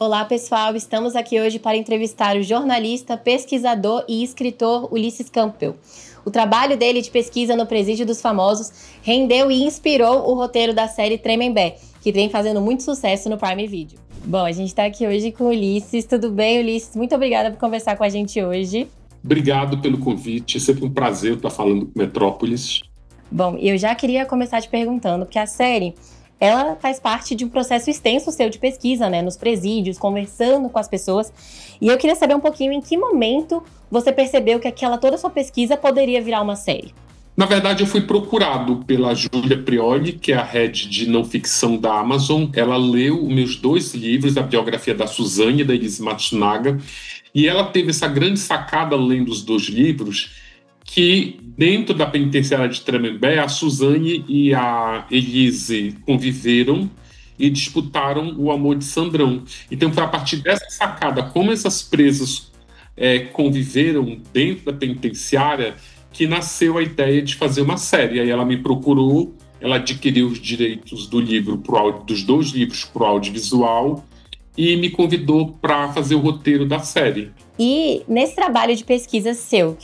Olá, pessoal! Estamos aqui hoje para entrevistar o jornalista, pesquisador e escritor Ulisses Campbell. O trabalho dele de pesquisa no Presídio dos Famosos rendeu e inspirou o roteiro da série Tremembé, que vem fazendo muito sucesso no Prime Video. Bom, a gente está aqui hoje com o Ulisses. Tudo bem, Ulisses? Muito obrigada por conversar com a gente hoje. Obrigado pelo convite. É sempre um prazer estar falando com Metrópolis. Bom, eu já queria começar te perguntando, porque a série ela faz parte de um processo extenso seu de pesquisa, né, nos presídios, conversando com as pessoas. E eu queria saber um pouquinho em que momento você percebeu que toda a sua pesquisa poderia virar uma série. Na verdade, eu fui procurado pela Júlia Prioli, que é a head de não ficção da Amazon. Ela leu meus 2 livros, a biografia da Suzane e da Elise Matsunaga, e ela teve essa grande sacada lendo os 2 livros, que dentro da penitenciária de Tremembé, a Suzane e a Elise conviveram e disputaram o amor de Sandrão. Então foi a partir dessa sacada, como essas presas conviveram dentro da penitenciária, que nasceu a ideia de fazer uma série. Aí ela me procurou, ela adquiriu os direitos do livro dos 2 livros para o audiovisual e me convidou para fazer o roteiro da série. E nesse trabalho de pesquisa seu,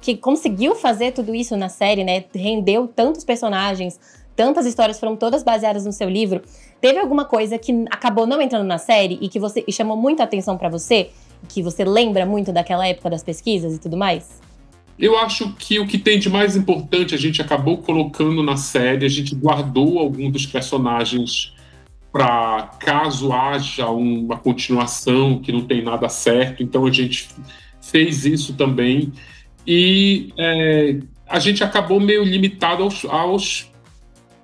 que conseguiu fazer tudo isso na série, né? Rendeu tantos personagens, tantas histórias, foram todas baseadas no seu livro. Teve alguma coisa que acabou não entrando na série e chamou muita atenção para você? Que você lembra muito daquela época das pesquisas e tudo mais? Eu acho que o que tem de mais importante a gente acabou colocando na série, a gente guardou algum dos personagens para caso haja uma continuação que não tem nada certo, então a gente fez isso também. E a gente acabou meio limitado aos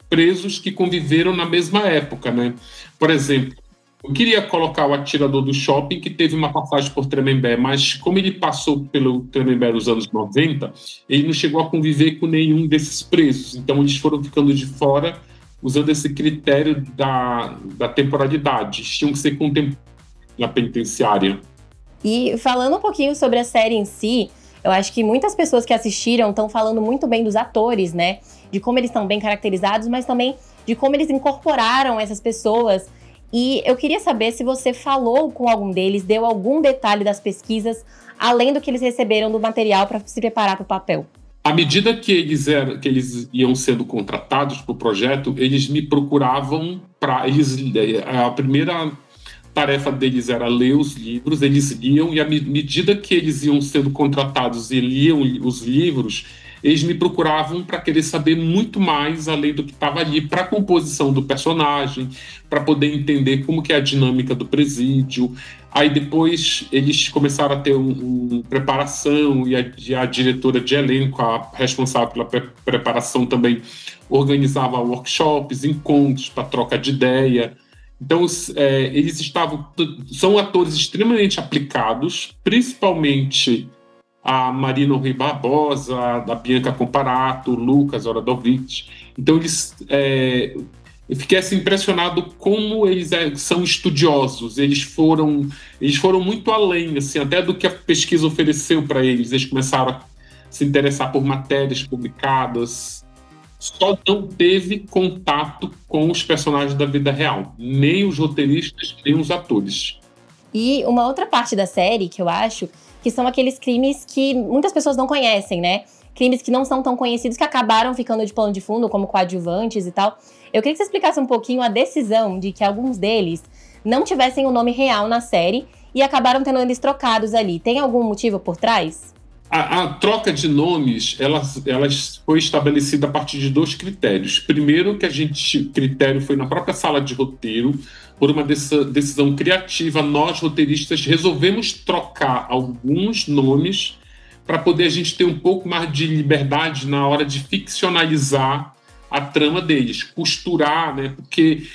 presos que conviveram na mesma época, né? Por exemplo, eu queria colocar o atirador do shopping, que teve uma passagem por Tremembé, mas como ele passou pelo Tremembé nos anos 90, ele não chegou a conviver com nenhum desses presos. Então eles foram ficando de fora, usando esse critério da temporalidade. Eles tinham que ser contemporâneos na penitenciária. E falando um pouquinho sobre a série em si, eu acho que muitas pessoas que assistiram estão falando muito bem dos atores, né? De como eles estão bem caracterizados, mas também de como eles incorporaram essas pessoas. E eu queria saber se você falou com algum deles, deu algum detalhe das pesquisas, além do que eles receberam do material para se preparar para o papel. À medida que eles iam sendo contratados para o projeto, eles me procuravam a primeira tarefa deles era ler os livros, eles liam, e à medida que eles iam sendo contratados e liam os livros, eles me procuravam para querer saber muito mais além do que estava ali, para a composição do personagem, para poder entender como que é a dinâmica do presídio. Aí depois eles começaram a ter uma preparação, e a diretora de elenco, a responsável pela preparação, também organizava workshops, encontros para troca de ideia. Então, eles são atores extremamente aplicados, principalmente a Marina Rui Barbosa, a Bianca Comparato, o Lucas Oradovich. Então, eu fiquei assim, impressionado como eles são estudiosos. Eles foram muito além, assim, até do que a pesquisa ofereceu para eles. Eles começaram a se interessar por matérias publicadas. Só não teve contato com os personagens da vida real, nem os roteiristas, nem os atores. E uma outra parte da série que eu acho que são aqueles crimes que muitas pessoas não conhecem, né? Crimes que não são tão conhecidos, que acabaram ficando de plano de fundo, como coadjuvantes e tal. Eu queria que você explicasse um pouquinho a decisão de que alguns deles não tivessem o nome real na série e acabaram tendo eles trocados ali. Tem algum motivo por trás? A troca de nomes, ela foi estabelecida a partir de 2 critérios. Primeiro, critério foi na própria sala de roteiro, por uma decisão criativa, nós, roteiristas, resolvemos trocar alguns nomes para poder a gente ter um pouco mais de liberdade na hora de ficcionalizar a trama deles, costurar, né? Porque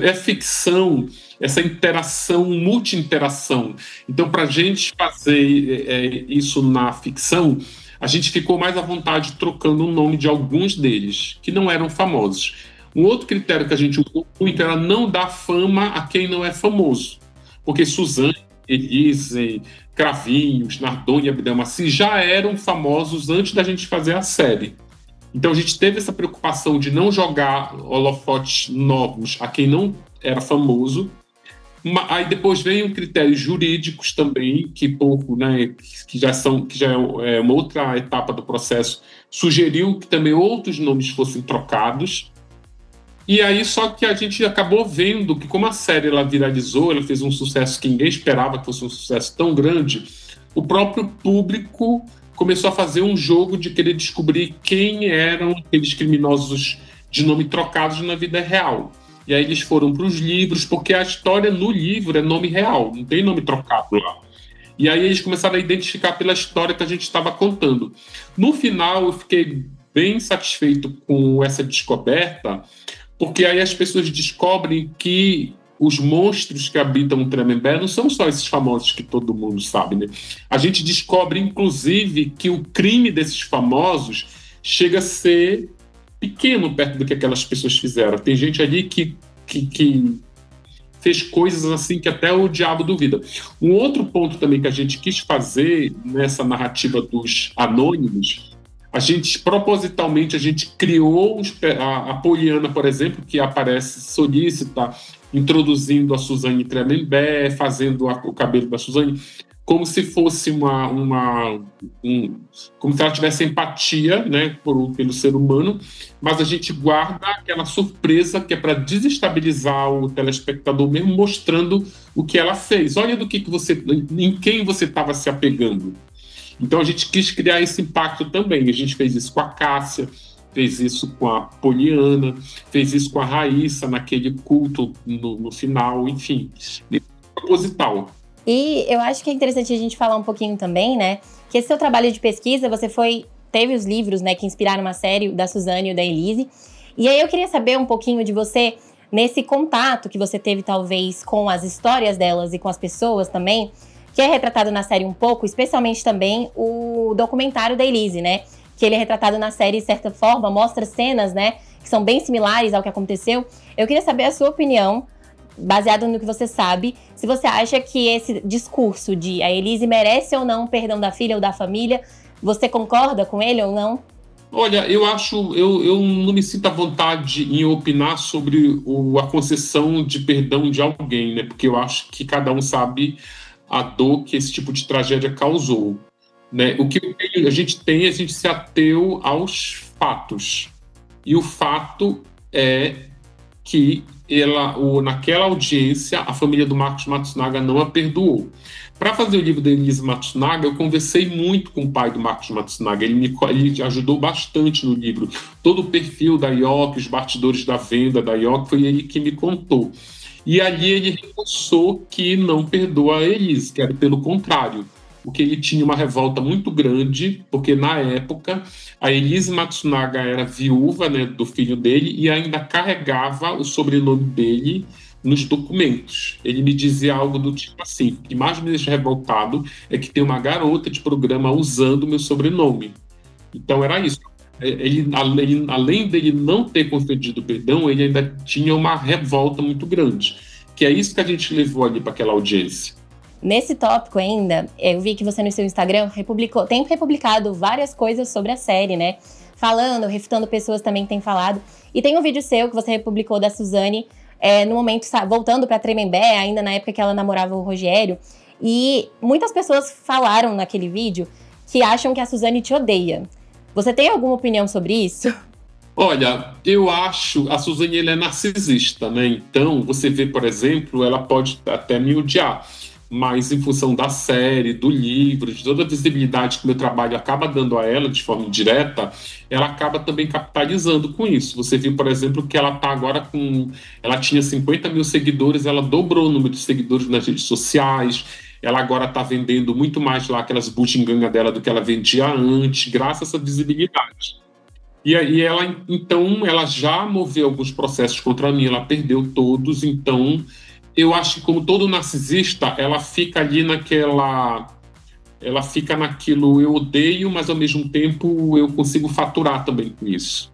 é ficção, essa interação, multi-interação. Então, para a gente fazer isso na ficção, a gente ficou mais à vontade trocando o nome de alguns deles, que não eram famosos. Um outro critério que a gente usou muito era não dar fama a quem não é famoso, porque Suzane, Elise, Cravinhos, Nardoni e Abdelmaci já eram famosos antes da gente fazer a série. Então a gente teve essa preocupação de não jogar holofotes novos a quem não era famoso. Aí depois vem critérios jurídicos também, que pouco, né, que já é uma outra etapa do processo, sugeriu que também outros nomes fossem trocados. E aí só que a gente acabou vendo que como a série ela viralizou, ela fez um sucesso que ninguém esperava que fosse um sucesso tão grande, o próprio público começou a fazer um jogo de querer descobrir quem eram aqueles criminosos de nome trocados na vida real. E aí eles foram para os livros, porque a história no livro é nome real, não tem nome trocado lá. E aí eles começaram a identificar pela história que a gente estava contando. No final, eu fiquei bem satisfeito com essa descoberta, porque aí as pessoas descobrem que os monstros que habitam o Tremembé não são só esses famosos que todo mundo sabe, né? A gente descobre, inclusive, que o crime desses famosos chega a ser pequeno perto do que aquelas pessoas fizeram. Tem gente ali que fez coisas assim que até o diabo duvida. Um outro ponto também que a gente quis fazer nessa narrativa dos anônimos, a gente propositalmente criou a Poliana, por exemplo, que aparece solícita, introduzindo a Suzane Tremembé, fazendo o cabelo da Suzane, como se fosse como se ela tivesse empatia, né, pelo ser humano, mas a gente guarda aquela surpresa que é para desestabilizar o telespectador mesmo, mostrando o que ela fez. Olha em quem você estava se apegando. Então a gente quis criar esse impacto também. A gente fez isso com a Cássia, fez isso com a Poliana, fez isso com a Raíssa naquele culto no final, enfim, proposital. E eu acho que é interessante a gente falar um pouquinho também, né, que esse seu trabalho de pesquisa, teve os livros, né, que inspiraram a série da Suzane e da Elise, e aí eu queria saber um pouquinho de você, nesse contato que você teve, talvez, com as histórias delas e com as pessoas também, que é retratado na série um pouco, especialmente também o documentário da Elise, né, que ele é retratado na série, de certa forma, mostra cenas, né, que são bem similares ao que aconteceu. Eu queria saber a sua opinião, baseado no que você sabe, se você acha que esse discurso de a Elise merece ou não o perdão da filha ou da família, você concorda com ele ou não? Olha, eu não me sinto à vontade em opinar sobre a concessão de perdão de alguém, né? Porque eu acho que cada um sabe a dor que esse tipo de tragédia causou, né? O que a gente se ateu aos fatos. E o fato é que naquela audiência, a família do Marcos Matsunaga não a perdoou. Para fazer o livro da Elise Matsunaga, eu conversei muito com o pai do Marcos Matsunaga. Ele ajudou bastante no livro. Todo o perfil da IOC, os bastidores da venda da IOC, foi ele que me contou. E ali ele reforçou que não perdoa a Elise, que era pelo contrário. Porque ele tinha uma revolta muito grande, porque na época a Elise Matsunaga era viúva, né, do filho dele e ainda carregava o sobrenome dele nos documentos. Ele me dizia algo do tipo assim: o que mais me deixa revoltado é que tem uma garota de programa usando o meu sobrenome. Então era isso. Além dele não ter concedido perdão, ele ainda tinha uma revolta muito grande. Que é isso que a gente levou ali para aquela audiência. Nesse tópico ainda, eu vi que você no seu Instagram tem republicado várias coisas sobre a série, né? Falando, refutando pessoas também que têm falado. E tem um vídeo seu que você republicou da Suzane, no momento, voltando pra Tremembé, ainda na época que ela namorava o Rogério. E muitas pessoas falaram naquele vídeo que acham que a Suzane te odeia. Você tem alguma opinião sobre isso? Olha, eu acho a Suzane ela é narcisista, né? Então, você vê, por exemplo, ela pode até me odiar, mas em função da série, do livro, de toda a visibilidade que meu trabalho acaba dando a ela de forma indireta, ela acaba também capitalizando com isso. Você viu, por exemplo, que ela está agora ela tinha 50 mil seguidores, ela dobrou o número de seguidores nas redes sociais, ela agora está vendendo muito mais lá aquelas bugigangas dela do que ela vendia antes, graças a essa visibilidade. E ela, então, ela já moveu alguns processos contra mim, ela perdeu todos, então eu acho que, como todo narcisista, ela fica ali ela fica naquilo, eu odeio, mas ao mesmo tempo eu consigo faturar também com isso.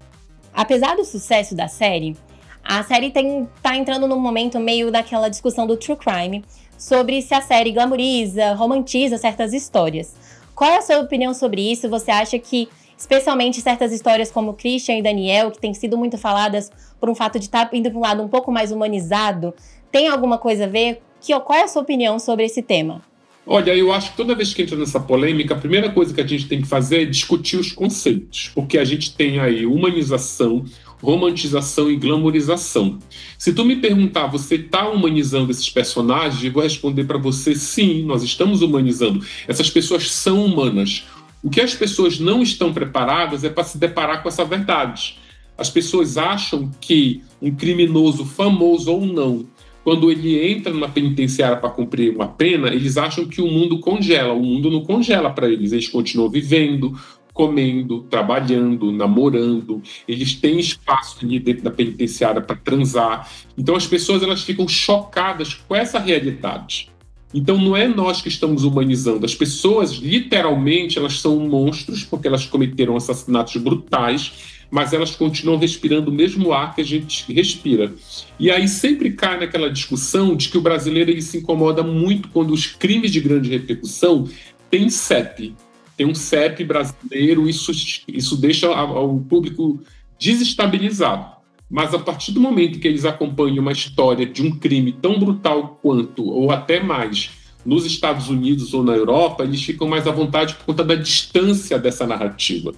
Apesar do sucesso da série, a série tá entrando num momento meio daquela discussão do true crime, sobre se a série glamoriza, romantiza certas histórias. Qual é a sua opinião sobre isso? Você acha que especialmente certas histórias como Christian e Daniel, que têm sido muito faladas por um fato de estar indo para um lado um pouco mais humanizado, tem alguma coisa a ver? Qual é a sua opinião sobre esse tema? Olha, eu acho que toda vez que entra nessa polêmica, a primeira coisa que a gente tem que fazer é discutir os conceitos, porque a gente tem aí humanização, romantização e glamorização. Se tu me perguntar, você está humanizando esses personagens? Eu vou responder para você, sim, nós estamos humanizando. Essas pessoas são humanas. O que as pessoas não estão preparadas é para se deparar com essa verdade. As pessoas acham que um criminoso, famoso ou não, quando ele entra numa penitenciária para cumprir uma pena, eles acham que o mundo congela. O mundo não congela para eles. Eles continuam vivendo, comendo, trabalhando, namorando. Eles têm espaço ali dentro da penitenciária para transar. Então as pessoas elas ficam chocadas com essa realidade. Então não é nós que estamos humanizando. As pessoas, literalmente, elas são monstros porque elas cometeram assassinatos brutais, mas elas continuam respirando o mesmo ar que a gente respira. E aí sempre cai naquela discussão de que o brasileiro ele se incomoda muito quando os crimes de grande repercussão têm CEP. Tem um CEP brasileiro, isso deixa o público desestabilizado. Mas a partir do momento que eles acompanham uma história de um crime tão brutal quanto, ou até mais, nos Estados Unidos ou na Europa, eles ficam mais à vontade por conta da distância dessa narrativa.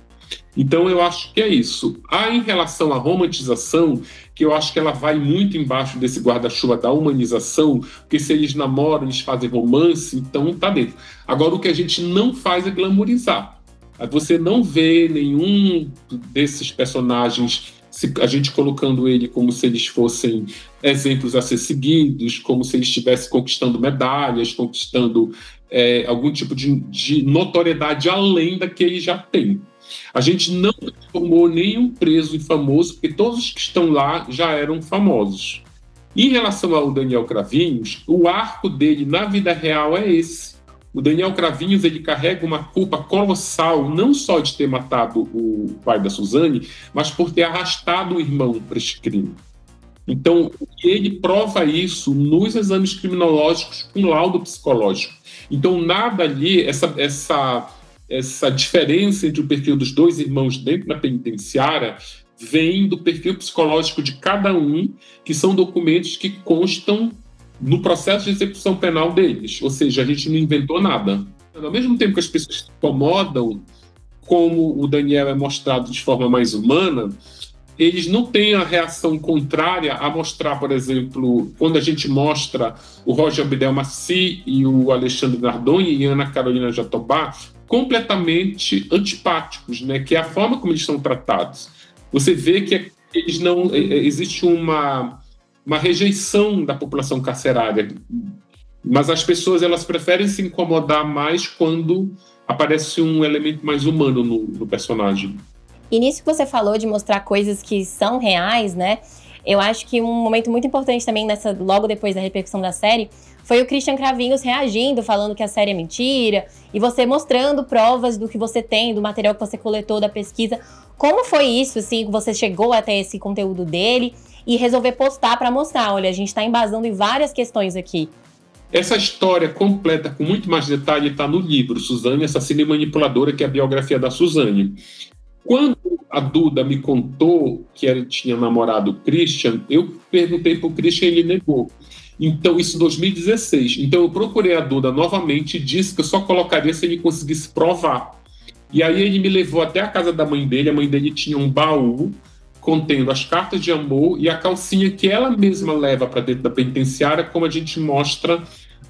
Então eu acho que é isso. Em relação à romantização, que eu acho que ela vai muito embaixo desse guarda-chuva da humanização, porque se eles namoram, eles fazem romance, então tá dentro. Agora o que a gente não faz é glamorizar. Você não vê nenhum desses personagens, a gente colocando ele como se eles fossem exemplos a ser seguidos, como se eles estivessem conquistando medalhas, conquistando algum tipo de notoriedade além da que ele já tem. A gente não transformou nenhum preso em famoso, porque todos os que estão lá já eram famosos. Em relação ao Daniel Cravinhos, o arco dele na vida real é esse. O Daniel Cravinhos ele carrega uma culpa colossal, não só de ter matado o pai da Suzane, mas por ter arrastado o irmão para esse crime. Então, ele prova isso nos exames criminológicos com laudo psicológico. Então, nada ali, essa diferença entre o perfil dos dois irmãos dentro da penitenciária vem do perfil psicológico de cada um, que são documentos que constam no processo de execução penal deles. Ou seja, a gente não inventou nada. Ao mesmo tempo que as pessoas se incomodam, como o Daniel é mostrado de forma mais humana, eles não têm a reação contrária a mostrar, por exemplo, quando a gente mostra o Roger Abdelmaci e o Alexandre Nardoni e Ana Carolina Jatobá completamente antipáticos, né? Que é a forma como eles são tratados. Você vê que eles não existe uma rejeição da população carcerária, mas as pessoas elas preferem se incomodar mais quando aparece um elemento mais humano no personagem. E nisso que você falou de mostrar coisas que são reais, né? Eu acho que um momento muito importante também logo depois da repercussão da série foi o Christian Cravinhos reagindo, falando que a série é mentira, e você mostrando provas do que você tem, do material que você coletou da pesquisa. Como foi isso, assim, que você chegou até esse conteúdo dele e resolver postar para mostrar, olha, a gente está embasando em várias questões aqui? Essa história completa, com muito mais detalhe, está no livro Suzane, Assassina e Manipuladora, que é a biografia da Suzane. Quando a Duda me contou que ela tinha namorado o Christian, eu perguntei para o Christian e ele negou. Então, isso em 2016. Então, eu procurei a Duda novamente e disse que eu só colocaria se ele conseguisse provar. E aí ele me levou até a casa da mãe dele. A mãe dele tinha um baú contendo as cartas de amor e a calcinha que ela mesma leva para dentro da penitenciária, como a gente mostra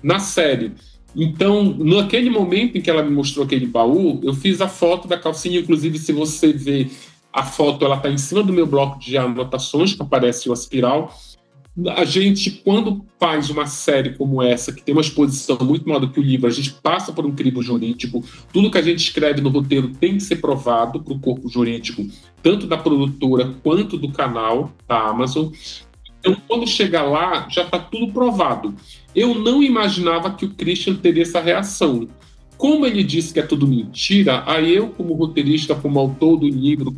na série. Então, naquele momento em que ela me mostrou aquele baú, eu fiz a foto da calcinha. Inclusive, se você ver a foto, ela está em cima do meu bloco de anotações, que aparece o espiral. A gente, quando faz uma série como essa, que tem uma exposição muito maior do que o livro, a gente passa por um crivo jurídico. Tudo que a gente escreve no roteiro tem que ser provado para o corpo jurídico, tanto da produtora quanto do canal da Amazon. Então, quando chega lá, já está tudo provado. Eu não imaginava que o Christian teria essa reação. Como ele disse que é tudo mentira, aí eu, como roteirista, como autor do livro,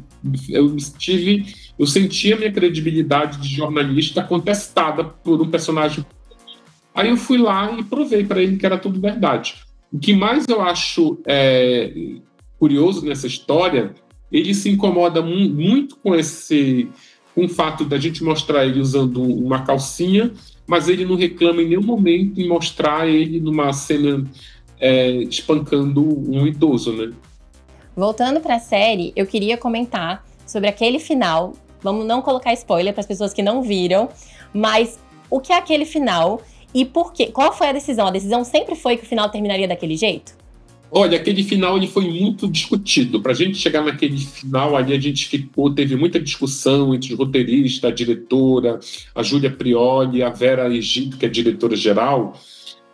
eu senti a minha credibilidade de jornalista contestada por um personagem. Aí eu fui lá e provei para ele que era tudo verdade. O que mais eu acho curioso nessa história ele se incomoda muito com com o fato da gente mostrar ele usando uma calcinha, mas ele não reclama em nenhum momento em mostrar ele numa cena espancando um idoso, né? Voltando para a série, eu queria comentar sobre aquele final. Vamos não colocar spoiler para as pessoas que não viram, mas o que é aquele final e por quê? Qual foi a decisão? A decisão sempre foi que o final terminaria daquele jeito? Olha, aquele final ele foi muito discutido. Para a gente chegar naquele final ali, teve muita discussão entre os roteiristas, a diretora, a Júlia Prioli, a Vera Egito, que é diretora-geral.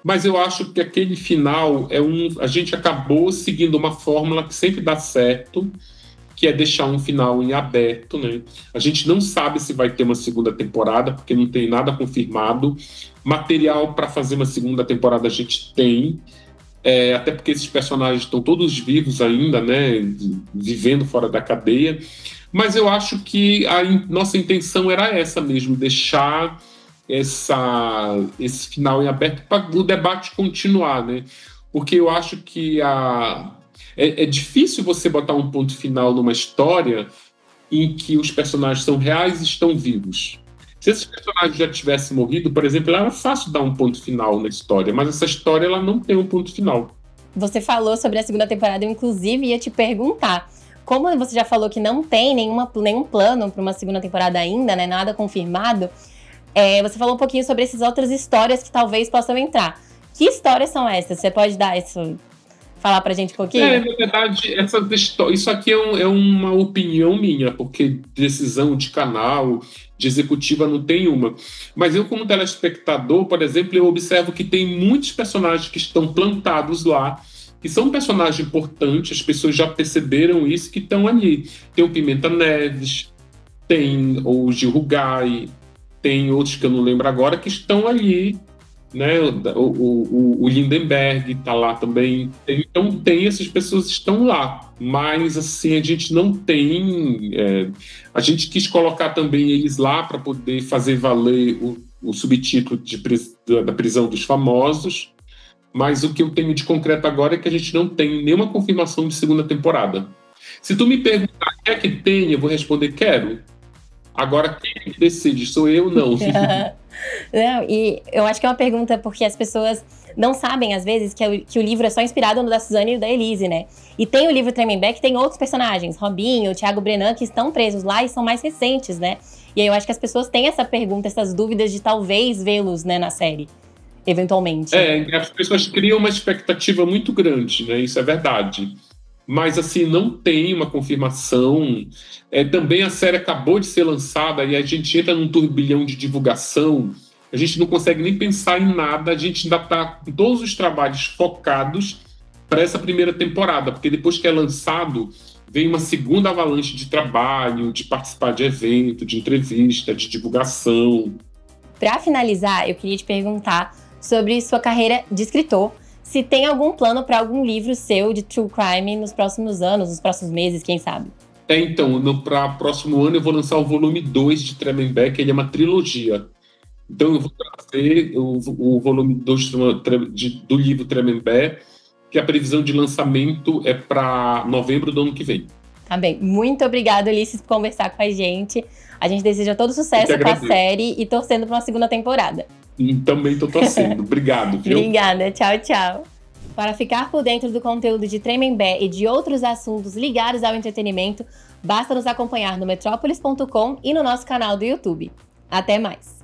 Mas eu acho que aquele final a gente acabou seguindo uma fórmula que sempre dá certo, que é deixar um final em aberto, né? A gente não sabe se vai ter uma segunda temporada, porque não tem nada confirmado. Material para fazer uma segunda temporada a gente tem. Até porque esses personagens estão todos vivos ainda, né, vivendo fora da cadeia, mas eu acho que nossa intenção era essa mesmo, deixar esse final em aberto para o debate continuar, né, porque eu acho que é difícil você botar um ponto final numa história em que os personagens são reais e estão vivos. Se esses personagens já tivessem morrido, por exemplo, era fácil dar um ponto final na história, mas essa história ela não tem um ponto final. Você falou sobre a segunda temporada, eu inclusive ia te perguntar. Como você já falou que não tem nenhum plano para uma segunda temporada ainda, né? Nada confirmado. Você falou um pouquinho sobre essas outras histórias que talvez possam entrar. Que histórias são essas? Você pode falar pra gente um pouquinho? Na verdade, isso aqui é uma opinião minha, porque decisão de canal, de executiva não tem uma. Mas eu, como telespectador, por exemplo, eu observo que tem muitos personagens que estão plantados lá, que são personagens importantes, as pessoas já perceberam isso, que estão ali. Tem o Pimenta Neves, tem o Gil Rugai, tem outros que eu não lembro agora, que estão ali, né? O Lindenberg está lá também. Então essas pessoas estão lá, mas assim a gente não tem. A gente quis colocar também eles lá para poder fazer valer o subtítulo da prisão dos famosos. Mas o que eu tenho de concreto agora é que a gente não tem nenhuma confirmação de segunda temporada. Se tu me perguntar quer que tenha, eu vou responder quero. Agora quem decide sou eu, não. Não, e eu acho que é uma pergunta porque as pessoas não sabem, às vezes, que o livro é só inspirado no da Suzane e no da Elise, né? E tem o livro Tremembé que tem outros personagens, Robinho, Thiago Brenan, que estão presos lá e são mais recentes, né? E aí eu acho que as pessoas têm essa pergunta, essas dúvidas de talvez vê-los, né, na série, eventualmente. As pessoas criam uma expectativa muito grande, né? Isso é verdade. Mas, assim, não tem uma confirmação. Também a série acabou de ser lançada e a gente entra num turbilhão de divulgação, a gente não consegue nem pensar em nada, a gente ainda está com todos os trabalhos focados para essa primeira temporada, porque depois que é lançado, vem uma segunda avalanche de trabalho, de participar de evento, de entrevista, de divulgação. Para finalizar, eu queria te perguntar sobre sua carreira de escritor. Se tem algum plano para algum livro seu de true crime nos próximos anos, nos próximos meses, quem sabe? Então, para o próximo ano eu vou lançar o volume 2 de Tremembé, que ele é uma trilogia. Então eu vou trazer o volume 2 do livro Tremembé, que a previsão de lançamento é para novembro do ano que vem. Tá bem. Muito obrigada, Ulisses, por conversar com a gente. A gente deseja todo sucesso com a série e torcendo para uma segunda temporada. Também estou torcendo. Obrigado, viu? Obrigada. Tchau, tchau. Para ficar por dentro do conteúdo de Tremembé e de outros assuntos ligados ao entretenimento, basta nos acompanhar no metrópolis.com e no nosso canal do YouTube. Até mais!